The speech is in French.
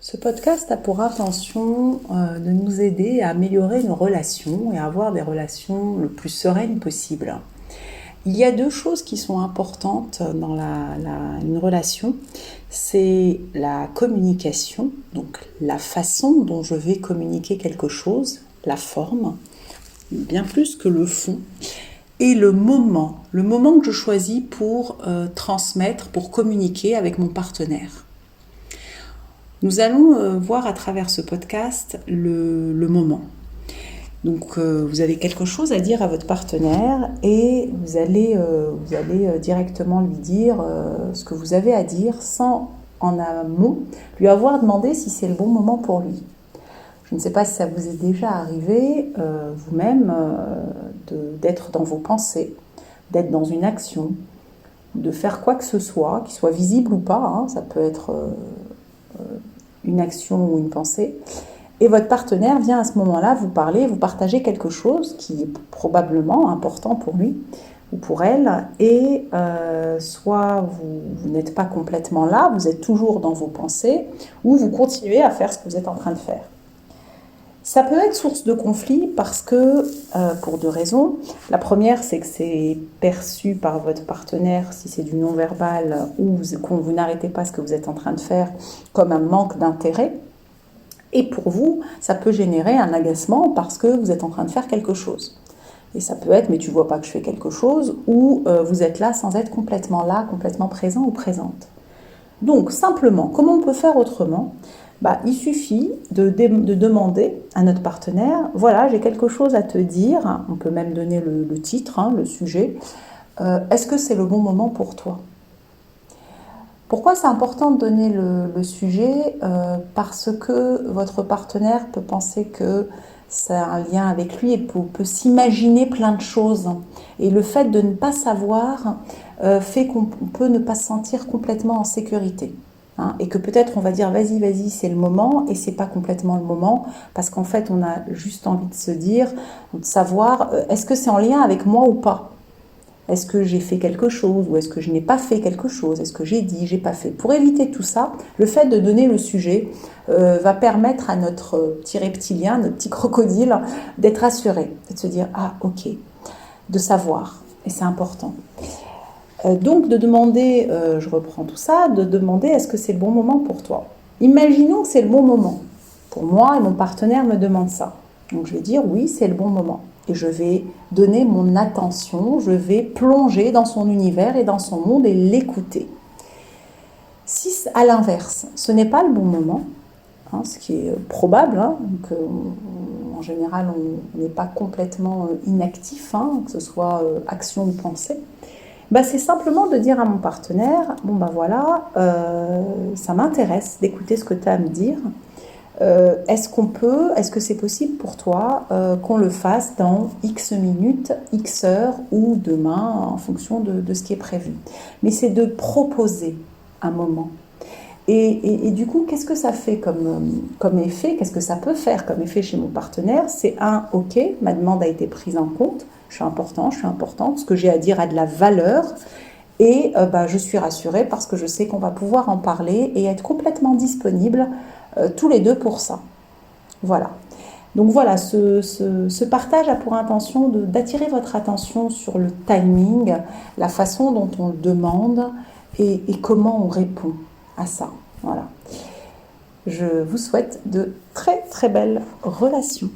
Ce podcast a pour intention de nous aider à améliorer nos relations et à avoir des relations le plus sereines possible. Il y a deux choses qui sont importantes dans une relation, c'est la communication, donc la façon dont je vais communiquer quelque chose, la forme, bien plus que le fond, et le moment que je choisis pour transmettre, pour communiquer avec mon partenaire. Nous allons voir à travers ce podcast le moment. Donc vous avez quelque chose à dire à votre partenaire et vous allez directement lui dire ce que vous avez à dire sans en amont lui avoir demandé si c'est le bon moment pour lui. Je ne sais pas si ça vous est déjà arrivé vous-même d'être dans vos pensées, d'être dans une action, de faire quoi que ce soit, qui soit visible ou pas, ça peut être une action ou une pensée, et votre partenaire vient à ce moment-là vous parler, vous partager quelque chose qui est probablement important pour lui ou pour elle, et soit vous n'êtes pas complètement là, vous êtes toujours dans vos pensées, ou vous continuez à faire ce que vous êtes en train de faire. Ça peut être source de conflit parce que, pour deux raisons. La première, c'est que c'est perçu par votre partenaire, si c'est du non-verbal, ou vous n'arrêtez pas ce que vous êtes en train de faire, comme un manque d'intérêt. Et pour vous, ça peut générer un agacement parce que vous êtes en train de faire quelque chose. Et ça peut être, mais tu vois pas que je fais quelque chose, ou vous êtes là sans être complètement là, complètement présent ou présente. Donc, simplement, comment on peut faire autrement ? Il suffit de demander à notre partenaire, voilà, j'ai quelque chose à te dire, on peut même donner le titre, le sujet, est-ce que c'est le bon moment pour toi ? Pourquoi c'est important de donner le sujet ? Parce que votre partenaire peut penser que c'est un lien avec lui et peut s'imaginer plein de choses. Et le fait de ne pas savoir fait qu'on peut ne pas se sentir complètement en sécurité. Et que peut-être on va dire vas-y, c'est le moment, et c'est pas complètement le moment, parce qu'en fait on a juste envie de se dire, de savoir est-ce que c'est en lien avec moi ou pas ? Est-ce que j'ai fait quelque chose ou est-ce que je n'ai pas fait quelque chose ? Est-ce que j'ai dit, j'ai pas fait ? Pour éviter tout ça, le fait de donner le sujet va permettre à notre petit reptilien, notre petit crocodile, d'être rassuré, et de se dire ah ok, de savoir, et c'est important. Donc de demander, je reprends tout ça, de demander est-ce que c'est le bon moment pour toi ? Imaginons que c'est le bon moment. Pour moi et mon partenaire me demande ça. Donc je vais dire oui, c'est le bon moment. Et je vais donner mon attention, je vais plonger dans son univers et dans son monde et l'écouter. Si à l'inverse, ce n'est pas le bon moment, ce qui est probable, donc, en général on n'est pas complètement inactif, que ce soit action ou pensée, c'est simplement de dire à mon partenaire, ça m'intéresse d'écouter ce que tu as à me dire. Est-ce que c'est possible pour toi qu'on le fasse dans X minutes, X heures ou demain en fonction de ce qui est prévu. Mais c'est de proposer un moment. Et du coup, qu'est-ce que ça fait comme effet ? Qu'est-ce que ça peut faire comme effet chez mon partenaire ? C'est ok, ma demande a été prise en compte, je suis importante, ce que j'ai à dire a de la valeur, et je suis rassurée parce que je sais qu'on va pouvoir en parler et être complètement disponible tous les deux pour ça. Voilà. Donc voilà, ce partage a pour intention d'attirer votre attention sur le timing, la façon dont on le demande et comment on répond à ça. Voilà. Je vous souhaite de très très belles relations.